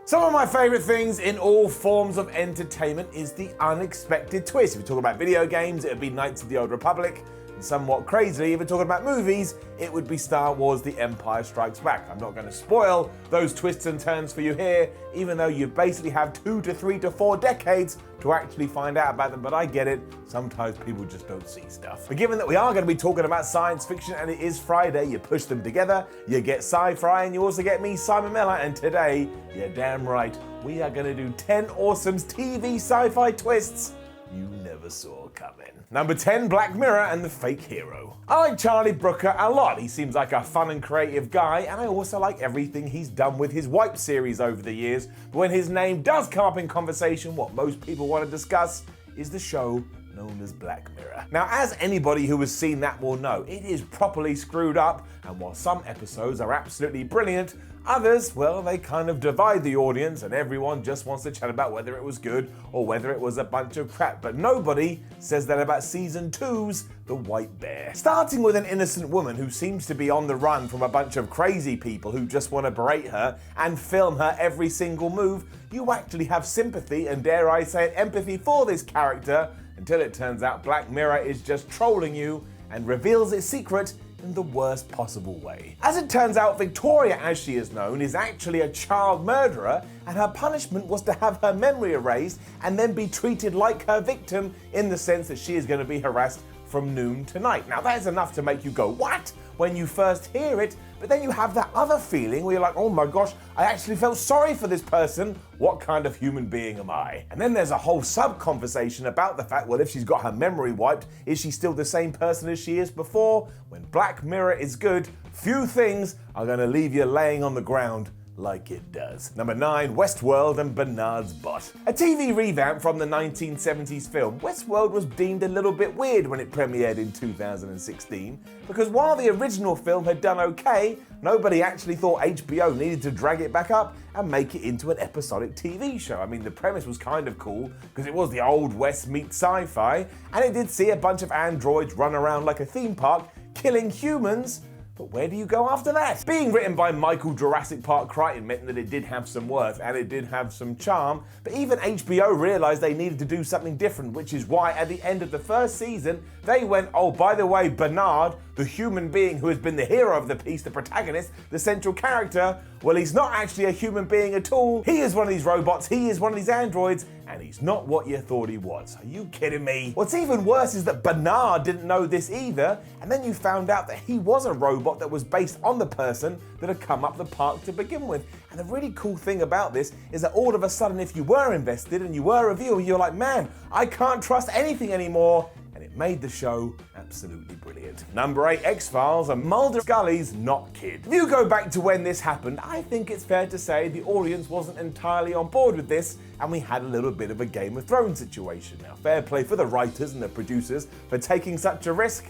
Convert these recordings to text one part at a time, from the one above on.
Some of my favourite things in all forms of entertainment is the unexpected twist. If we're talking about video games, it would be Knights of the Old Republic. And somewhat crazily, if we're talking about movies, it would be Star Wars The Empire Strikes Back. I'm not going to spoil those twists and turns for you here, even though you basically have 2 to 3 to 4 decades to actually find out about them, but I get it. Sometimes people just don't see stuff. But given that we are going to be talking about science fiction and it is Friday, you push them together, you get Sci-Fi, and you also get me, Simon Miller, and today, you're damn right, we are going to do 10 awesome TV sci-fi twists you never saw coming. Number 10, Black Mirror and the Fake Hero. I like Charlie Brooker a lot. He seems like a fun and creative guy, and I also like everything he's done with his Wipe series over the years. But when his name does come up in conversation, what most people want to discuss is the show known as Black Mirror. Now, as anybody who has seen that will know, it is properly screwed up, and while some episodes are absolutely brilliant, others, well, they kind of divide the audience and everyone just wants to chat about whether it was good or whether it was a bunch of crap. But nobody says that about season 2's The White Bear. Starting with an innocent woman who seems to be on the run from a bunch of crazy people who just want to berate her and film her every single move, you actually have sympathy and, dare I say it, empathy for this character until it turns out Black Mirror is just trolling you and reveals its secret in the worst possible way. As it turns out, Victoria, as she is known, is actually a child murderer, and her punishment was to have her memory erased and then be treated like her victim in the sense that she is going to be harassed from noon to night. Now that is enough to make you go, what? When you first hear it, but then you have that other feeling where you're like, oh my gosh, I actually felt sorry for this person. What kind of human being am I? And then there's a whole sub-conversation about the fact, well, if she's got her memory wiped, is she still the same person as she is before? When Black Mirror is good, few things are going to leave you laying on the ground like it does. Number 9, Westworld and Bernard's Bot. A TV revamp from the 1970s film, Westworld was deemed a little bit weird when it premiered in 2016, because while the original film had done okay, nobody actually thought HBO needed to drag it back up and make it into an episodic TV show. I mean, the premise was kind of cool, because it was the Old West meets sci-fi, and it did see a bunch of androids run around like a theme park, killing humans. But where do you go after that? Being written by Michael Jurassic Park Crichton meant that it did have some worth and it did have some charm, but even HBO realized they needed to do something different, which is why at the end of the first season, they went, oh, by the way, Bernard, the human being who has been the hero of the piece, the protagonist, the central character, well, he's not actually a human being at all. He is one of these robots, he is one of these androids, and he's not what you thought he was. Are you kidding me? What's even worse is that Bernard didn't know this either, and then you found out that he was a robot that was based on the person that had come up the park to begin with. And the really cool thing about this is that all of a sudden, if you were invested and you were a viewer, you're like, man, I can't trust anything anymore. And it made the show absolutely brilliant. Number 8, X-Files and Mulder Scully's Not Kid. If you go back to when this happened, I think it's fair to say the audience wasn't entirely on board with this, and we had a little bit of a Game of Thrones situation. Now, fair play for the writers and the producers for taking such a risk,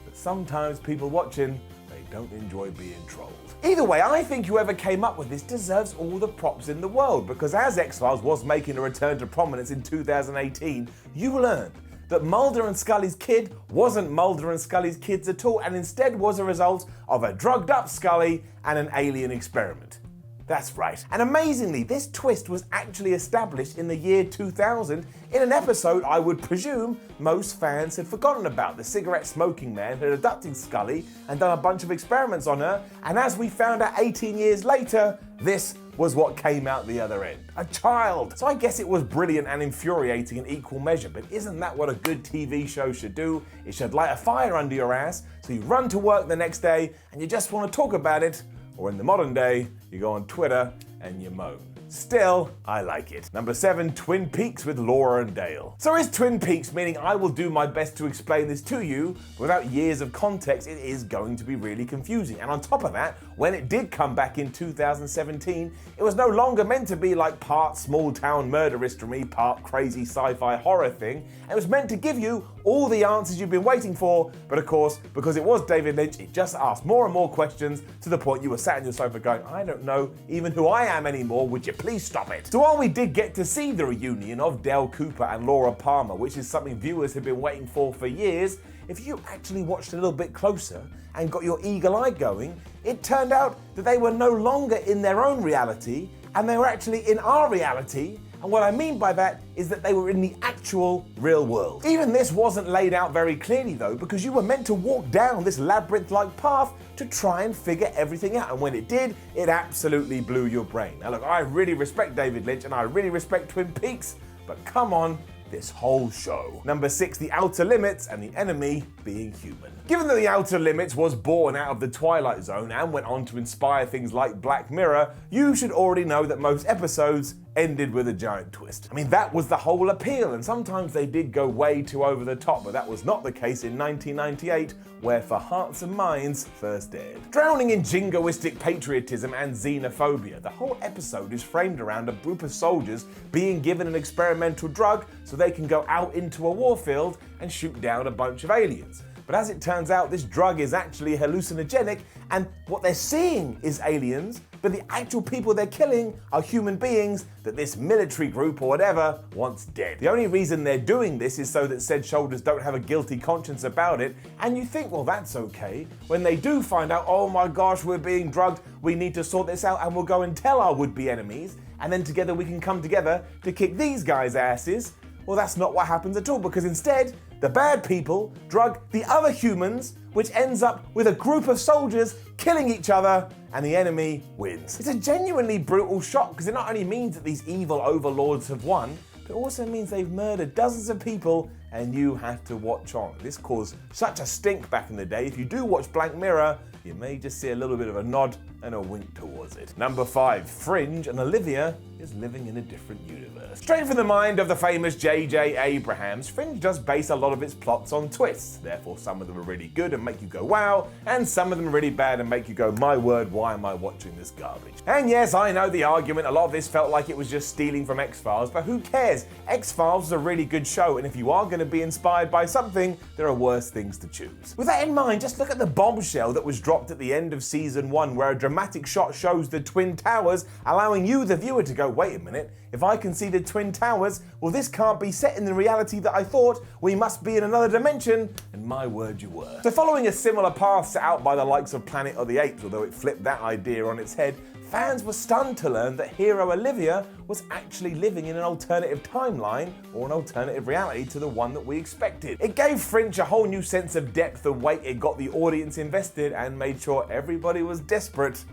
but sometimes people watching, they don't enjoy being trolled. Either way, I think whoever came up with this deserves all the props in the world, because as X-Files was making a return to prominence in 2018, you learned that Mulder and Scully's kid wasn't Mulder and Scully's kids at all, and instead was a result of a drugged up Scully and an alien experiment. That's right. And amazingly, this twist was actually established in the year 2000 in an episode I would presume most fans had forgotten about. The cigarette smoking man had abducted Scully and done a bunch of experiments on her, and as we found out 18 years later, this was what came out the other end. A child! So I guess it was brilliant and infuriating in equal measure, but isn't that what a good TV show should do? It should light a fire under your ass, so you run to work the next day and you just want to talk about it, or in the modern day, you go on Twitter and you moan. Still, I like it. Number 7, Twin Peaks with Laura and Dale. So is Twin Peaks, meaning I will do my best to explain this to you, but without years of context, it is going to be really confusing. And on top of that, when it did come back in 2017, it was no longer meant to be like part small town murder mystery, part crazy sci-fi horror thing. It was meant to give you all the answers you've been waiting for, but of course, because it was David Lynch, it just asked more and more questions to the point you were sat on your sofa going, I don't know even who I am anymore, would you please stop it? So while we did get to see the reunion of Dale Cooper and Laura Palmer, which is something viewers have been waiting for years, if you actually watched a little bit closer and got your eagle eye going, it turned out that they were no longer in their own reality, and they were actually in our reality. And what I mean by that is that they were in the actual real world. Even this wasn't laid out very clearly though, because you were meant to walk down this labyrinth-like path to try and figure everything out. And when it did, it absolutely blew your brain. Now look, I really respect David Lynch and I really respect Twin Peaks, but come on, this whole show. Number 6, The Outer Limits, and the enemy being human. Given that The Outer Limits was born out of the Twilight Zone and went on to inspire things like Black Mirror, you should already know that most episodes ended with a giant twist. I mean, that was the whole appeal, and sometimes they did go way too over the top, but that was not the case in 1998, where For Hearts and Minds first aired. Drowning in jingoistic patriotism and xenophobia, the whole episode is framed around a group of soldiers being given an experimental drug so they can go out into a warfield and shoot down a bunch of aliens. But as it turns out, this drug is actually hallucinogenic, and what they're seeing is aliens, but the actual people they're killing are human beings that this military group or whatever wants dead. The only reason they're doing this is so that said soldiers don't have a guilty conscience about it, and you think, well, that's okay. When they do find out, oh my gosh, we're being drugged, we need to sort this out, and we'll go and tell our would-be enemies, and then together we can come together to kick these guys' asses. Well, that's not what happens at all, because instead, the bad people drug the other humans, which ends up with a group of soldiers killing each other, and the enemy wins. It's a genuinely brutal shock, because it not only means that these evil overlords have won, but it also means they've murdered dozens of people, and you have to watch on. This caused such a stink back in the day. If you do watch Black Mirror, you may just see a little bit of a nod and a wink towards it. Number 5, Fringe, and Olivia is living in a different universe. Straight from the mind of the famous J.J. Abrams, Fringe does base a lot of its plots on twists. Therefore, some of them are really good and make you go wow, and some of them are really bad and make you go, my word, why am I watching this garbage? And yes, I know the argument, a lot of this felt like it was just stealing from X-Files, but who cares? X-Files is a really good show, and if you are going to be inspired by something, there are worse things to choose. With that in mind, just look at the bombshell that was dropped at the end of season 1, where a dramatic shot shows the Twin Towers, allowing you, the viewer, to go, wait a minute, if I can see the Twin Towers, well, this can't be set in the reality that I thought, we must be in another dimension, and my word, you were. So following a similar path set out by the likes of Planet of the Apes, although it flipped that idea on its head, fans were stunned to learn that hero Olivia was actually living in an alternative timeline or an alternative reality to the one that we expected. It gave Fringe a whole new sense of depth and weight, it got the audience invested and made sure everybody was desperate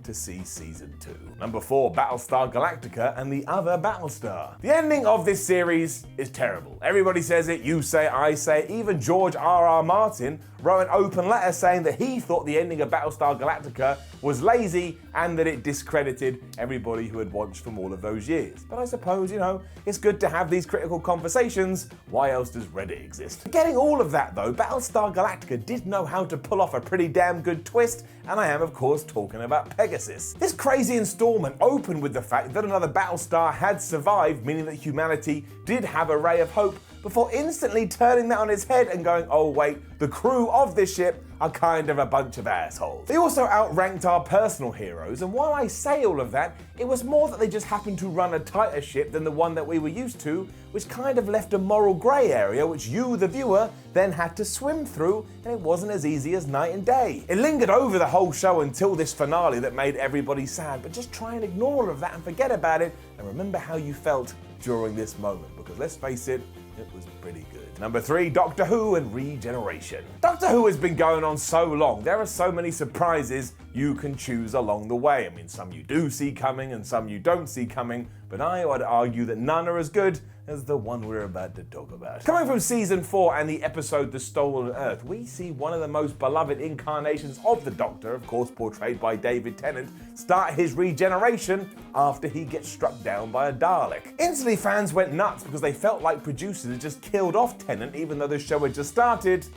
to see season 2. Number 4, Battlestar Galactica and the other Battlestar. The ending of this series is terrible. Everybody says it, you say it, I say it. Even George R.R. Martin wrote an open letter saying that he thought the ending of Battlestar Galactica was lazy and that it discredited everybody who had watched from all of those years. But I suppose, you know, it's good to have these critical conversations. Why else does Reddit exist? Forgetting all of that though, Battlestar Galactica did know how to pull off a pretty damn good twist, and I am of course talking about Pegasus. This crazy installment opened with the fact that another Battlestar had survived, meaning that humanity did have a ray of hope, before instantly turning that on its head and going, oh wait, the crew of this ship are kind of a bunch of assholes. They also outranked our personal heroes, and while I say all of that, it was more that they just happened to run a tighter ship than the one that we were used to, which kind of left a moral grey area which you, the viewer, then had to swim through, and it wasn't as easy as night and day. It lingered over the whole show until this finale that made everybody sad, but just try and ignore all of that and forget about it, and remember how you felt during this moment, because let's face it, it was pretty good. Number 3, Doctor Who and Regeneration. Doctor Who has been going on so long, there are so many surprises you can choose along the way. I mean, some you do see coming and some you don't see coming, but I would argue that none are as good as the one we're about to talk about. Coming from season 4 and the episode The Stolen Earth, we see one of the most beloved incarnations of the Doctor, of course portrayed by David Tennant, start his regeneration after he gets struck down by a Dalek. Instantly fans went nuts because they felt like producers had just killed off Tennant even though the show had just started,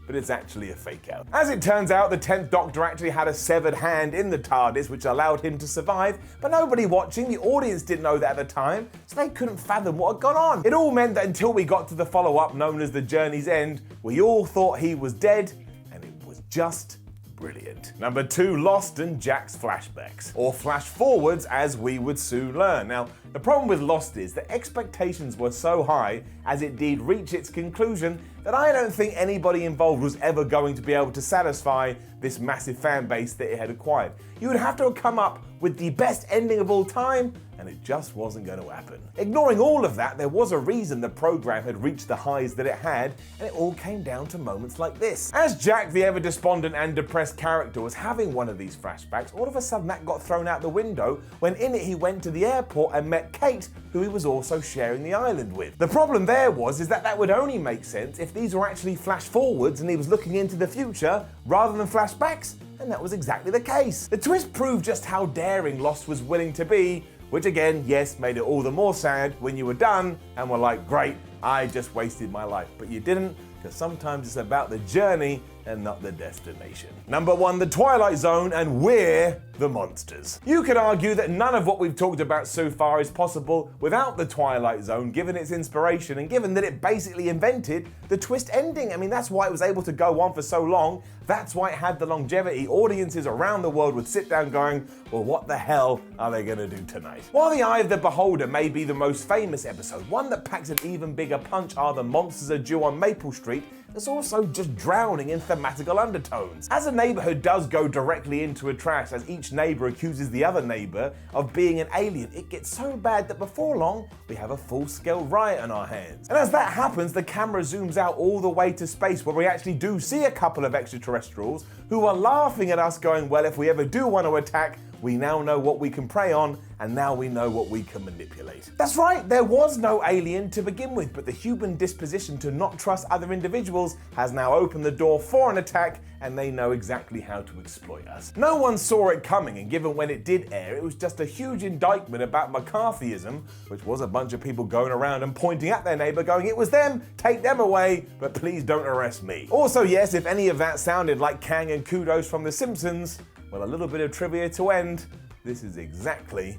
but it's actually a fake out. As it turns out, the 10th Doctor actually had a severed hand in the TARDIS which allowed him to survive, but nobody watching, the audience didn't know that at the time, so they couldn't fathom what had gone on. It all meant that until we got to the follow-up known as The Journey's End, we all thought he was dead, and it was just brilliant. Number 2, Lost and Jack's flashbacks, or flash forwards as we would soon learn. Now, The problem with Lost is that expectations were so high as it did reach its conclusion that I don't think anybody involved was ever going to be able to satisfy this massive fan base that it had acquired. You would have to have come up with the best ending of all time, and it just wasn't going to happen. Ignoring all of that, there was a reason the program had reached the highs that it had, and it all came down to moments like this. As Jack, the ever-despondent and depressed character, was having one of these flashbacks, all of a sudden that got thrown out the window when in it he went to the airport and met Kate, who he was also sharing the island with. The problem there was that would only make sense if these were actually flash forwards and he was looking into the future rather than flashbacks, and that was exactly the case. The twist proved just how daring Lost was willing to be, which again, yes, made it all the more sad when you were done and were like, great, I just wasted my life. But you didn't, because sometimes it's about the journey and not the destination. Number 1, the Twilight Zone, and we're the monsters. You could argue that none of what we've talked about so far is possible without the Twilight Zone, given its inspiration and given that it basically invented the twist ending. I mean, that's why it was able to go on for so long. That's why it had the longevity. Audiences around the world would sit down going, well, what the hell are they gonna do tonight? While The Eye of the Beholder may be the most famous episode, one that packs an even bigger punch are The Monsters Are Due on Maple Street. It's also just drowning in thematical undertones. As a neighborhood does go directly into a trash as each neighbor accuses the other neighbor of being an alien, it gets so bad that before long, we have a full-scale riot on our hands. And as that happens, the camera zooms out all the way to space where we actually do see a couple of extraterrestrials who are laughing at us going, well, if we ever do want to attack, we now know what we can prey on, and now we know what we can manipulate. That's right, there was no alien to begin with, but the human disposition to not trust other individuals has now opened the door for an attack, and they know exactly how to exploit us. No one saw it coming, and given when it did air, it was just a huge indictment about McCarthyism, which was a bunch of people going around and pointing at their neighbor going, it was them, take them away, but please don't arrest me. Also, yes, if any of that sounded like Kang and Kudos from The Simpsons, well, a little bit of trivia to end, this is exactly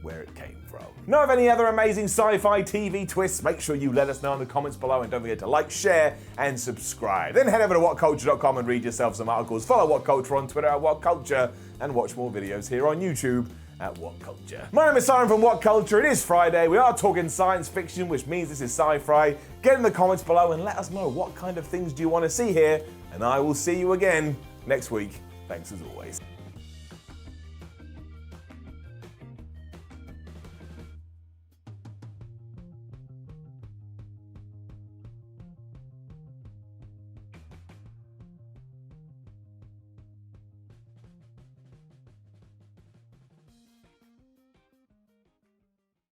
where it came from. Know of any other amazing sci-fi TV twists? Make sure you let us know in the comments below, and don't forget to like, share, and subscribe. Then head over to whatculture.com and read yourself some articles. Follow What Culture on Twitter at What Culture, and watch more videos here on YouTube at What Culture. My name is Simon from What Culture. It is Friday. We are talking science fiction, which means this is Sci-Fi. Get in the comments below and let us know what kind of things do you want to see here, and I will see you again next week. Thanks as always.